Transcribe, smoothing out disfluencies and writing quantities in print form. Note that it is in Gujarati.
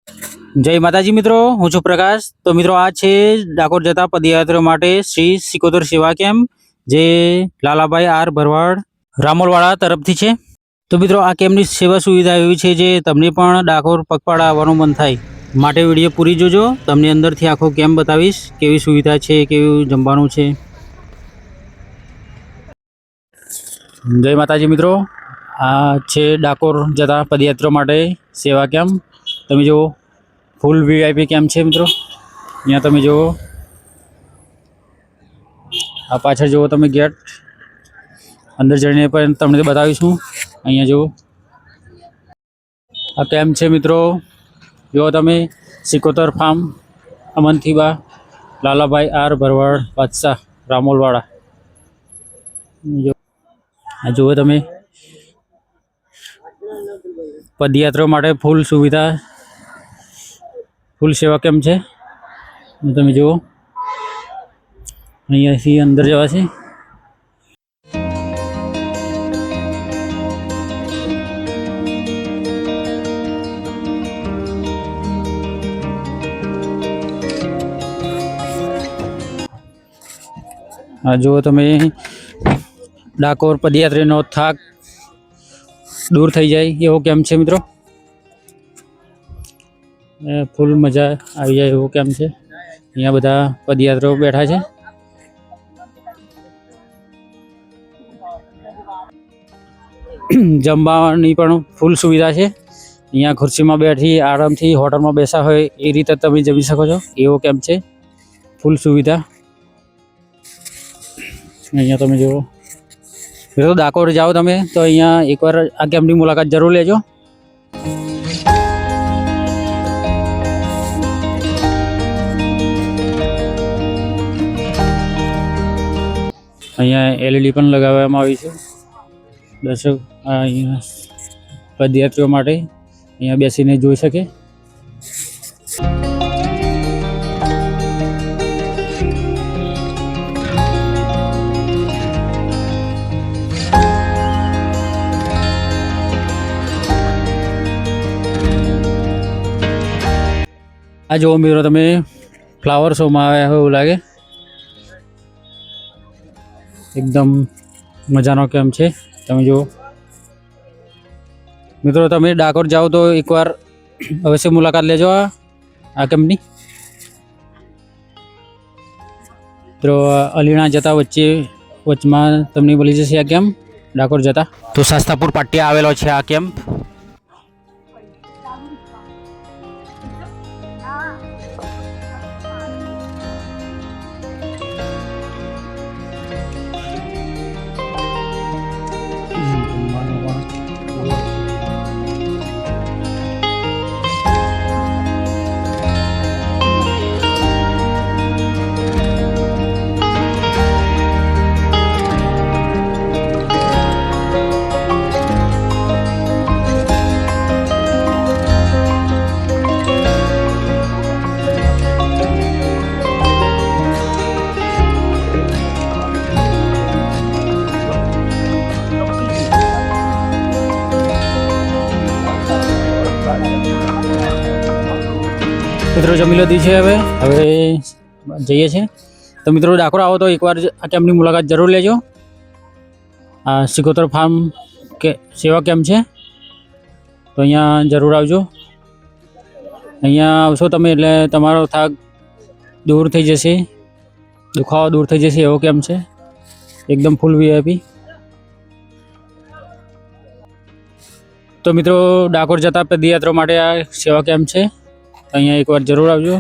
જય માતાજી મિત્રો, હું છું પ્રકાશ। તો મિત્રો આ છે ડાકોર જતા પદયાત્રીઓ માટે શ્રી સિકોતર સેવા કેમ્પ, જે લાલાભાઈ આર ભરવાડ રામોલવાડા તરફથી છે। તો મિત્રો આ કેમ્પની સેવા સુવિધા એવી છે જે તમને પણ ડાકોર પગપાળા આવવાનું મન થાય માટે વિડીયો પૂરી જોજો। તમને અંદરથી આખો કેમ્પ બતાવીશ, કેવી સુવિધા છે, કેવું જમવાનું છે। જય માતાજી મિત્રો, આ છે ડાકોર જતા પદયાત્રીઓ માટે સેવા કેમ્પ। તમે જુઓ ફૂલ વીઆઈપી કેમ્પ છે મિત્રો। અહીંયા તમે જુઓ, આ પાછળ જુઓ તમે ગેટ, અંદર જઈને પણ તમને બતાવીશું। અહીંયા જુઓ આ કેમ્પ છે મિત્રો। જુઓ તમે, સિકોતર ફાર્મ, અમનથીબા, લાલાભાઈ આર ભરવાડ બાદશાહ રામોલવાડા। આ જુઓ તમે, પદયાત્રીઓ માટે ફૂલ સુવિધા, ફૂલ સેવા કેમ્પ છે। તમે જુઓ અહીંયાથી અંદર જવાશે। આ જુઓ તમે, ડાકોર પદયાત્રીનો થાક દૂર થઈ જાય એવો કેમ્પ છે મિત્રો। ફૂલ મજા આવી જાય એવો કેમ્પ છે। અહીંયા બધા પદયાત્રીઓ બેઠા છે। જમવાની પણ ફૂલ સુવિધા છે। અહીંયા ખુરશીમાં બેઠી આરામથી હોટલમાં બેસા હોય એ રીતે તમે જમી શકો છો એવો કેમ્પ છે। ફૂલ સુવિધા। અહીંયા તમે જુઓ મિત્રો, ડાકોર જાઓ તમે તો અહીંયા એકવાર આ કેમ્પની મુલાકાત જરૂર લેજો। અહીંયા એલઈડી પણ લગાવવામાં આવી છે। દર્શક અહીંયા પદયાત્રીઓ માટે અહીંયા બેસીને જોઈ શકે। આ જુઓ મિત્રો તમે, ફ્લાવર શોમાં આવ્યા હોય એવું લાગે। એકદમ મજાનો કેમ્પ છે। તમે જુઓ મિત્રો, તમે ડાકોર જાઓ તો એકવાર અવશ્ય મુલાકાત લેજો આ કેમ્પની। તો અલીણા જતા વચમાં તમને મળી જશે આ કેમ્પ ડાકોર જતા। તો શાસ્તાપુર પાટિયા આવેલો છે આ કેમ્પ। મિત્રો જમી લીધી છે, હવે જઈએ છીએ। તો મિત્રો ડાકોર આવો તો એકવાર આ કેમ્પની મુલાકાત જરૂર લેજો। આ સિકોતર ફાર્મ સેવા કેમ્પ છે, તો અહીંયા જરૂર આવજો। અહીંયા આવશો તમે એટલે તમારો થાક દૂર થઈ જશે, દુખાવો દૂર થઈ જશે એવો કેમ્પ છે। એકદમ ફૂલ વીઆઈપી। તો મિત્રો ડાકોર જતા પદયાત્રીઓ માટે આ સેવા કેમ્પ છે, તો અહીંયા એકવાર જરૂર આવજો।